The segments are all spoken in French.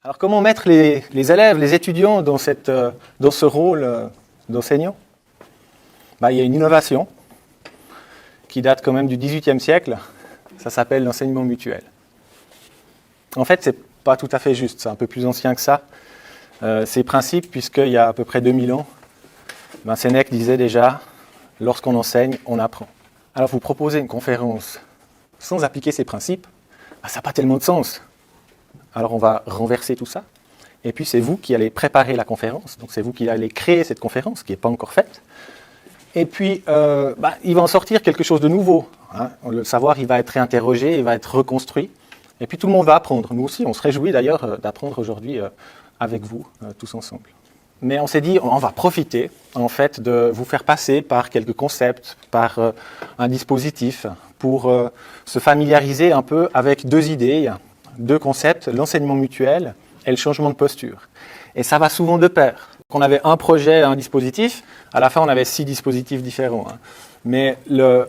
Alors comment mettre les élèves, les étudiants dans ce rôle d'enseignant? Il y a une innovation qui date quand même du XVIIIe siècle, ça s'appelle l'enseignement mutuel. En fait, c'est pas tout à fait juste, c'est un peu plus ancien que ça. Ces principes, puisqu'il y a à peu près 2000 ans, Sénèque disait déjà, lorsqu'on enseigne, on apprend. Alors vous proposez une conférence sans appliquer ces principes, ça n'a pas tellement de sens. Alors on va renverser tout ça, et puis c'est vous qui allez préparer la conférence, donc c'est vous qui allez créer cette conférence, qui n'est pas encore faite, et puis il va en sortir quelque chose de nouveau. Le savoir, il va être réinterrogé, il va être reconstruit, et puis tout le monde va apprendre. Nous aussi, on se réjouit d'ailleurs d'apprendre aujourd'hui avec vous, tous ensemble. Mais on s'est dit, on va profiter en fait de vous faire passer par quelques concepts, par un dispositif, pour se familiariser un peu avec deux idées, deux concepts, l'enseignement mutuel et le changement de posture. Et ça va souvent de pair. On avait un projet, un dispositif, à la fin on avait 6 dispositifs différents. Mais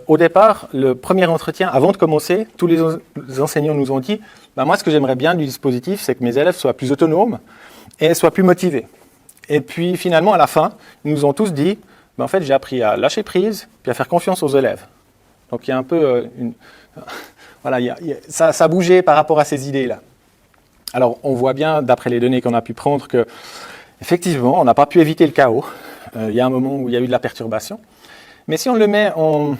au départ, le premier entretien, avant de commencer, tous les enseignants nous ont dit, moi ce que j'aimerais bien du dispositif, c'est que mes élèves soient plus autonomes et soient plus motivés. Et puis finalement, à la fin, ils nous ont tous dit, en fait j'ai appris à lâcher prise, puis à faire confiance aux élèves. Donc il y a un peu ça a bougé par rapport à ces idées-là. Alors on voit bien, d'après les données qu'on a pu prendre, que effectivement, on n'a pas pu éviter le chaos. Il y a un moment où il y a eu de la perturbation. Mais si on le met en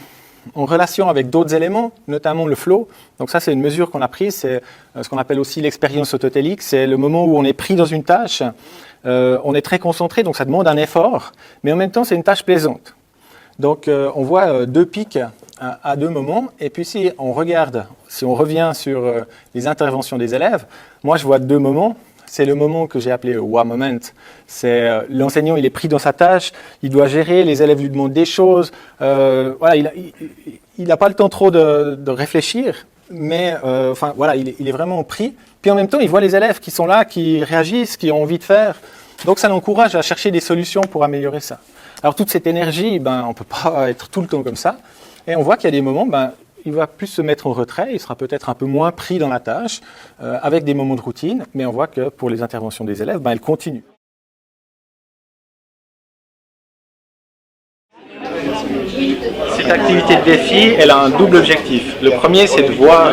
relation avec d'autres éléments, notamment le flow, donc ça c'est une mesure qu'on a prise, c'est ce qu'on appelle aussi l'expérience autotélique, c'est le moment où on est pris dans une tâche, on est très concentré, donc ça demande un effort, mais en même temps c'est une tâche plaisante. Donc on voit 2 pics à 2 moments, et puis si on revient sur les interventions des élèves, moi je vois 2 moments. C'est le moment que j'ai appelé wow moment. C'est l'enseignant, il est pris dans sa tâche, il doit gérer, les élèves lui demandent des choses. Il n'a pas le temps trop de réfléchir, mais il est vraiment pris. Puis en même temps, il voit les élèves qui sont là, qui réagissent, qui ont envie de faire. Donc ça l'encourage à chercher des solutions pour améliorer ça. Alors toute cette énergie, on ne peut pas être tout le temps comme ça. Et on voit qu'il y a des moments, il va plus se mettre en retrait, il sera peut-être un peu moins pris dans la tâche, avec des moments de routine, mais on voit que pour les interventions des élèves, elles continuent. Cette activité de défi, elle a un double objectif. Le premier, c'est de voir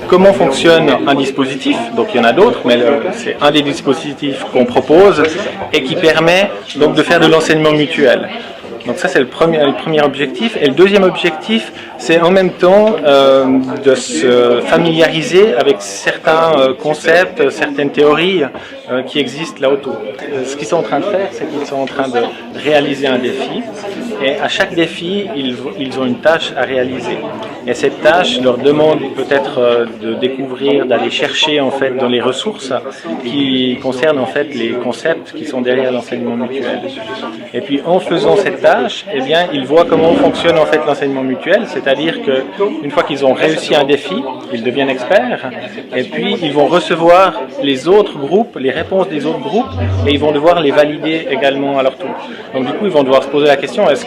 comment fonctionne un dispositif, donc il y en a d'autres, mais c'est un des dispositifs qu'on propose et qui permet donc de faire de l'enseignement mutuel. Donc ça c'est le premier objectif. Et le deuxième objectif, c'est en même temps de se familiariser avec certains concepts, certaines théories qui existent là autour. Ce qu'ils sont en train de faire, c'est qu'ils sont en train de réaliser un défi. Et à chaque défi, ils ont une tâche à réaliser. Et cette tâche leur demande peut-être de découvrir, d'aller chercher en fait dans les ressources qui concernent en fait les concepts qui sont derrière l'enseignement mutuel. Et puis en faisant cette tâche, ils voient comment fonctionne en fait l'enseignement mutuel, c'est-à-dire qu'une fois qu'ils ont réussi un défi, ils deviennent experts, et puis ils vont recevoir les autres groupes, les réponses des autres groupes, et ils vont devoir les valider également à leur tour. Donc du coup, ils vont devoir se poser la question, est-ce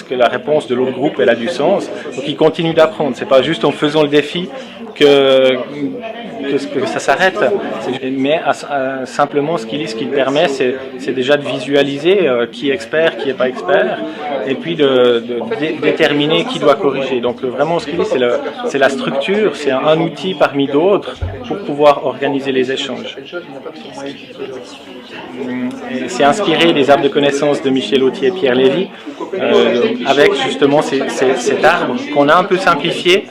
que la réponse de l'autre groupe, elle a du sens? Donc ils continuent d'apprendre, c'est pas juste en faisant le défi que ça s'arrête, mais simplement ce qu'il permet, c'est déjà de visualiser qui est expert, qui n'est pas expert, et puis de déterminer qui doit corriger. Donc vraiment ce qu'il dit, c'est la structure, c'est un outil parmi d'autres pour pouvoir organiser les échanges. C'est inspiré des arbres de connaissances de Michel Autier et Pierre Lévy, avec justement cet arbre qu'on a un peu simplifié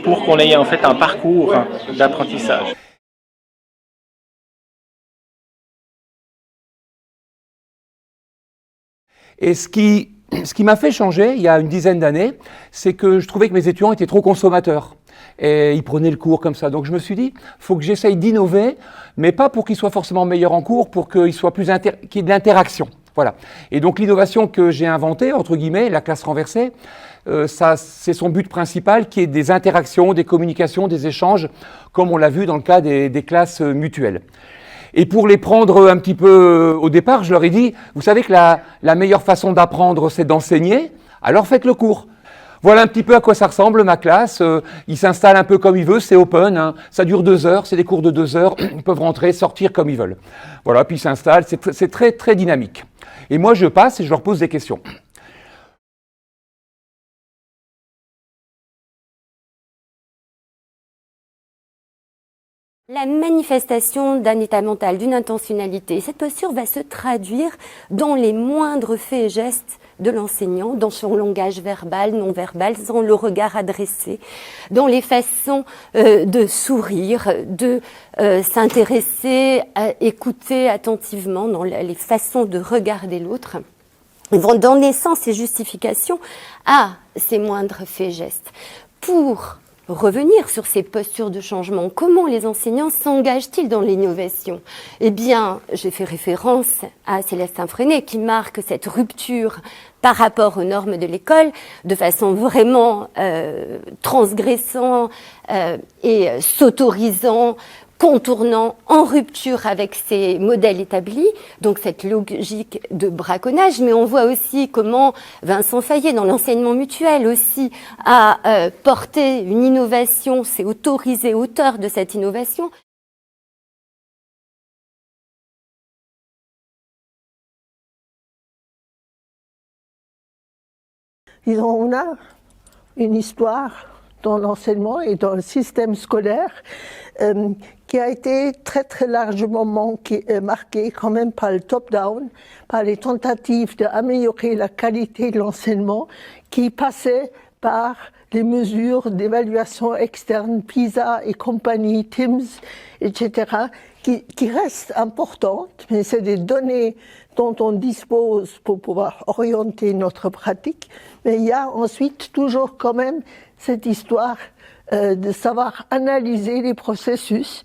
pour qu'on ait en fait un parcours d'apprentissage. Et ce qui m'a fait changer il y a une dizaine d'années, c'est que je trouvais que mes étudiants étaient trop consommateurs. Et ils prenaient le cours comme ça. Donc je me suis dit, il faut que j'essaye d'innover, mais pas pour qu'ils soient forcément meilleurs en cours, pour qu'il y ait de l'interaction. Voilà. Et donc l'innovation que j'ai inventée, entre guillemets, la classe renversée, c'est son but principal, qui est des interactions, des communications, des échanges, comme on l'a vu dans le cas des classes mutuelles. Et pour les prendre un petit peu au départ, je leur ai dit, vous savez que la meilleure façon d'apprendre, c'est d'enseigner, alors faites le cours. Voilà un petit peu à quoi ça ressemble ma classe. Ils s'installent un peu comme ils veulent, c'est open, hein. Ça dure 2 heures, c'est des cours de 2 heures, ils peuvent rentrer, sortir comme ils veulent. Voilà, puis ils s'installent, c'est très très dynamique. Et moi je passe et je leur pose des questions. La manifestation d'un état mental, d'une intentionnalité, cette posture va se traduire dans les moindres faits et gestes de l'enseignant, dans son langage verbal, non verbal, dans le regard adressé, dans les façons de sourire, de s'intéresser, à écouter attentivement, dans les façons de regarder l'autre. Ils vont donner sens et justification à ces moindres faits et gestes. Pour revenir sur ces postures de changement, comment les enseignants s'engagent-ils dans l'innovation? Eh bien, j'ai fait référence à Célestin Freinet qui marque cette rupture par rapport aux normes de l'école de façon vraiment transgressant et s'autorisant, contournant, en rupture avec ces modèles établis, donc cette logique de braconnage, mais on voit aussi comment Vincent Fayet, dans l'enseignement mutuel aussi, a porté une innovation, s'est autorisé auteur de cette innovation. Disons, on a une histoire dans l'enseignement et dans le système scolaire qui a été très très largement marqué quand même par le top-down, par les tentatives d'améliorer la qualité de l'enseignement qui passaient par les mesures d'évaluation externe, PISA et compagnie, TIMSS, etc., qui restent importantes, mais c'est des données dont on dispose pour pouvoir orienter notre pratique. Mais il y a ensuite toujours quand même cette histoire de savoir analyser les processus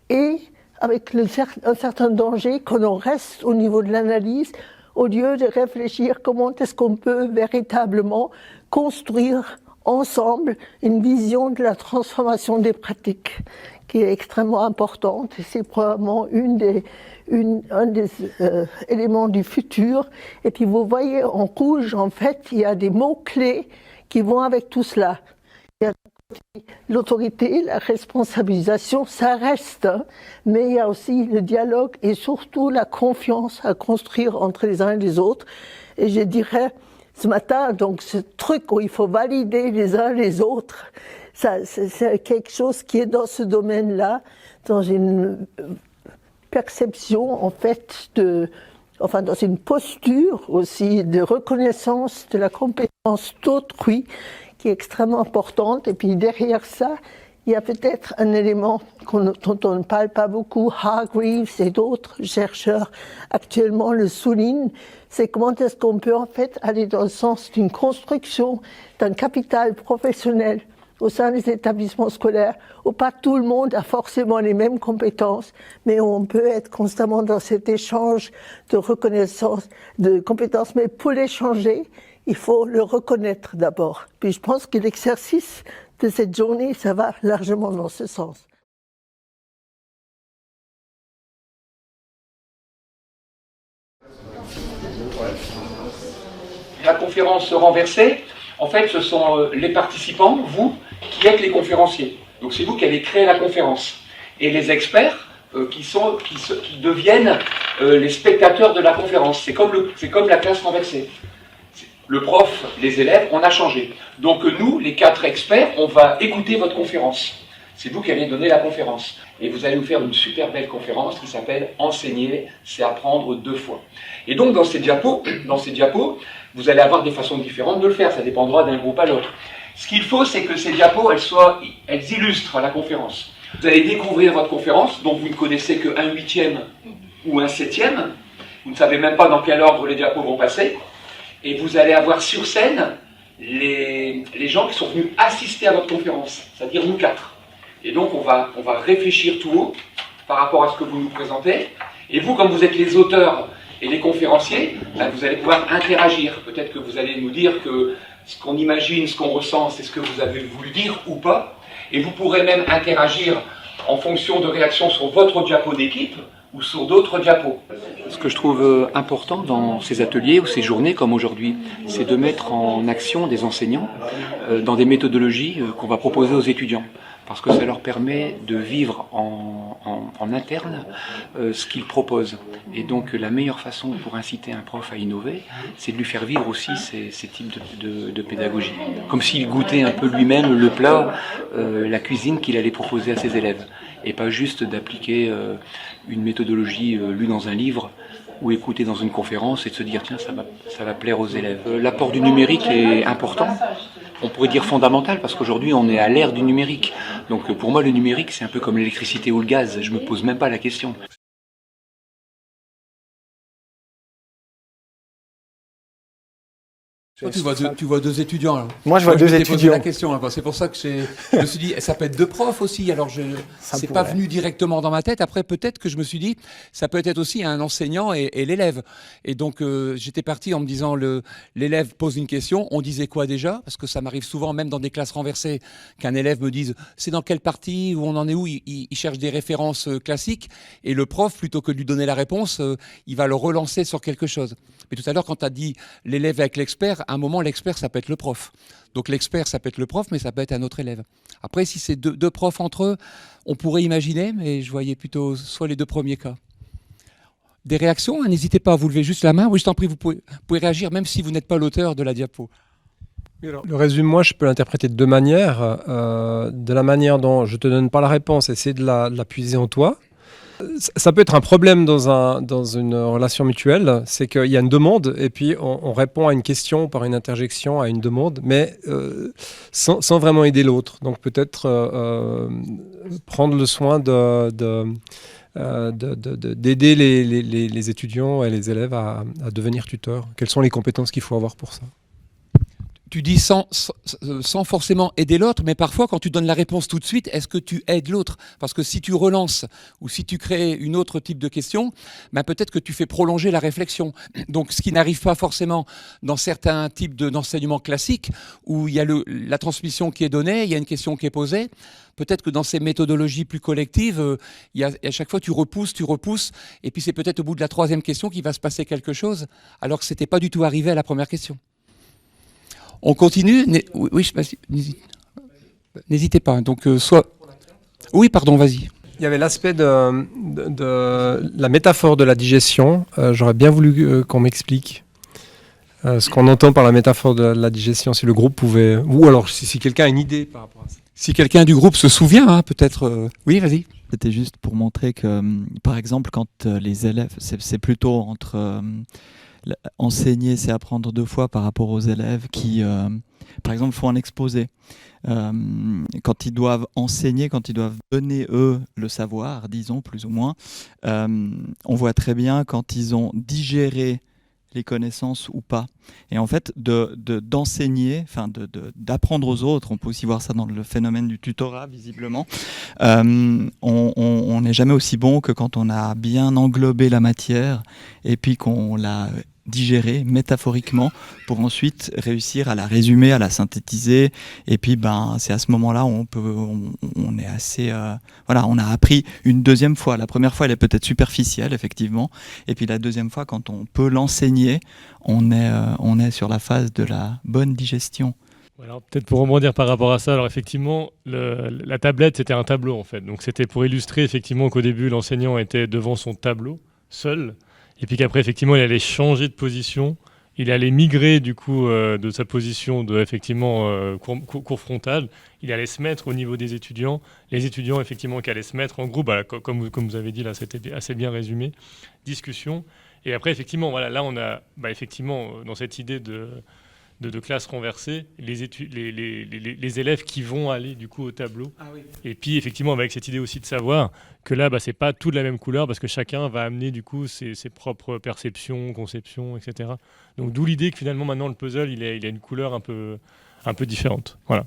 et avec un certain danger qu'on en reste au niveau de l'analyse au lieu de réfléchir comment est-ce qu'on peut véritablement construire ensemble une vision de la transformation des pratiques qui est extrêmement importante et c'est probablement un des éléments du futur. Et puis vous voyez en rouge, en fait, il y a des mots-clés qui vont avec tout cela. Il y a l'autorité, la responsabilisation, ça reste, mais il y a aussi le dialogue et surtout la confiance à construire entre les uns et les autres. Et je dirais, ce matin, donc ce truc où il faut valider les uns les autres, ça, c'est quelque chose qui est dans ce domaine-là, dans une perception en fait dans une posture aussi de reconnaissance de la compétence d'autrui qui est extrêmement importante. Et puis derrière ça, il y a peut-être un élément dont on ne parle pas beaucoup, Hargreaves et d'autres chercheurs actuellement le soulignent, c'est comment est-ce qu'on peut en fait aller dans le sens d'une construction d'un capital professionnel au sein des établissements scolaires, où pas tout le monde a forcément les mêmes compétences, mais on peut être constamment dans cet échange de reconnaissance de compétences. Mais pour l'échanger, il faut le reconnaître d'abord. Puis je pense que l'exercice de cette journée, ça va largement dans ce sens. La conférence renversée, en fait, ce sont les participants, vous, qui êtes les conférenciers. Donc c'est vous qui avez créé la conférence. Et les experts qui deviennent les spectateurs de la conférence. C'est comme la classe renversée. Le prof, les élèves, on a changé. Donc nous, les 4 experts, on va écouter votre conférence. C'est vous qui allez donner la conférence. Et vous allez nous faire une super belle conférence qui s'appelle « Enseigner, c'est apprendre 2 fois ». Et donc dans ces diapos, vous allez avoir des façons différentes de le faire. Ça dépendra d'un groupe à l'autre. Ce qu'il faut, c'est que ces diapos, elles illustrent la conférence. Vous allez découvrir votre conférence, dont vous ne connaissez que 1/8 ou 1/7. Vous ne savez même pas dans quel ordre les diapos vont passer. Et vous allez avoir sur scène les gens qui sont venus assister à votre conférence, c'est-à-dire nous 4. Et donc on va réfléchir tout haut par rapport à ce que vous nous présentez. Et vous, comme vous êtes les auteurs et les conférenciers, vous allez pouvoir interagir. Peut-être que vous allez nous dire que ce qu'on imagine, ce qu'on ressent, c'est ce que vous avez voulu dire ou pas. Et vous pourrez même interagir en fonction de réactions sur votre diapo d'équipe. ou sur d'autres diapos. Ce que je trouve important dans ces ateliers ou ces journées comme aujourd'hui, c'est de mettre en action des enseignants dans des méthodologies qu'on va proposer aux étudiants. Parce que ça leur permet de vivre en interne ce qu'ils proposent. Et donc la meilleure façon pour inciter un prof à innover, c'est de lui faire vivre aussi ces types de pédagogie. Comme s'il goûtait un peu lui-même le plat, la cuisine qu'il allait proposer à ses élèves. Et pas juste d'appliquer une méthodologie lue dans un livre ou écouter dans une conférence et de se dire tiens ça va plaire aux élèves. L'apport du numérique est important. On pourrait dire fondamental parce qu'aujourd'hui on est à l'ère du numérique. Donc pour moi le numérique c'est un peu comme l'électricité ou le gaz, je me pose même pas la question. Toi, tu vois deux étudiants. Alors. Moi, je vois deux m'étais posé étudiants. la question. Hein, c'est pour ça que je me suis dit, ça peut être deux profs aussi. Alors, c'est pas venu directement dans ma tête. Après, peut-être que je me suis dit, ça peut être aussi un enseignant et l'élève. Et donc, j'étais parti en me disant, l'élève pose une question. On disait quoi déjà? Parce que ça m'arrive souvent, même dans des classes renversées, qu'un élève me dise, c'est dans quelle partie, où on en est où? Il cherche des références classiques. Et le prof, plutôt que de lui donner la réponse, il va le relancer sur quelque chose. Mais tout à l'heure, quand tu as dit l'élève avec l'expert, à un moment, l'expert, ça peut être le prof. Donc l'expert, ça peut être le prof, mais ça peut être un autre élève. Après, si c'est deux profs entre eux, on pourrait imaginer, mais je voyais plutôt soit les deux premiers cas. Des réactions, hein, n'hésitez pas à vous lever juste la main. Oui, je t'en prie, vous pouvez réagir, même si vous n'êtes pas l'auteur de la diapo. Le résumé, moi, je peux l'interpréter de deux manières. De la manière dont je ne te donne pas la réponse, essaie de la puiser en toi. Ça peut être un problème dans une relation mutuelle, c'est qu'il y a une demande et puis on répond à une question par une interjection à une demande, mais sans vraiment aider l'autre. Donc peut-être prendre le soin d'aider les étudiants et les élèves à devenir tuteurs. Quelles sont les compétences qu'il faut avoir pour ça? Tu dis sans forcément aider l'autre, mais parfois quand tu donnes la réponse tout de suite, est-ce que tu aides l'autre? Parce que si tu relances ou si tu crées une autre type de question, ben peut-être que tu fais prolonger la réflexion. Donc ce qui n'arrive pas forcément dans certains types d'enseignement classiques, où il y a la transmission qui est donnée, il y a une question qui est posée. Peut-être que dans ces méthodologies plus collectives, à chaque fois tu repousses, et puis c'est peut-être au bout de la troisième question qu'il va se passer quelque chose, alors que ce n'était pas du tout arrivé à la première question. On continue. Oui, je sais pas. N'hésitez pas. Donc, oui, pardon, vas-y. Il y avait l'aspect de la métaphore de la digestion. J'aurais bien voulu qu'on m'explique ce qu'on entend par la métaphore de la digestion, si le groupe pouvait... Ou alors, si quelqu'un a une idée par rapport à ça. Si quelqu'un du groupe se souvient, hein, peut-être... Oui, vas-y. C'était juste pour montrer que, par exemple, quand les élèves... C'est plutôt entre... enseigner, c'est apprendre deux fois par rapport aux élèves qui, par exemple, font un exposé. Quand ils doivent enseigner, quand ils doivent donner, eux, le savoir, disons, plus ou moins, on voit très bien quand ils ont digéré les connaissances ou pas. Et en fait, d'enseigner, d'apprendre aux autres, on peut aussi voir ça dans le phénomène du tutorat, visiblement, on n'est jamais aussi bon que quand on a bien englobé la matière et puis qu'on l'a digérée métaphoriquement pour ensuite réussir à la résumer, à la synthétiser. Et puis, c'est à ce moment-là où on est assez... on a appris une deuxième fois. La première fois, elle est peut-être superficielle, effectivement. Et puis la deuxième fois, quand on peut l'enseigner, on est sur la phase de la bonne digestion. Alors peut-être pour rebondir par rapport à ça, alors effectivement, la tablette, c'était un tableau en fait. Donc c'était pour illustrer effectivement qu'au début, l'enseignant était devant son tableau, seul, et puis qu'après, effectivement, il allait changer de position, il allait migrer du coup de sa position de effectivement cours frontal, il allait se mettre au niveau des étudiants, les étudiants effectivement qui allaient se mettre en groupe, comme vous avez dit là, c'était assez bien résumé, discussion, et après effectivement, voilà, là on a effectivement dans cette idée de classe renversée, les élèves qui vont aller du coup au tableau. Ah oui. Et puis effectivement avec cette idée aussi de savoir que là c'est pas tout de la même couleur parce que chacun va amener du coup ses propres perceptions, conceptions, etc. Donc d'où l'idée que finalement maintenant le puzzle il a une couleur un peu différente. Voilà.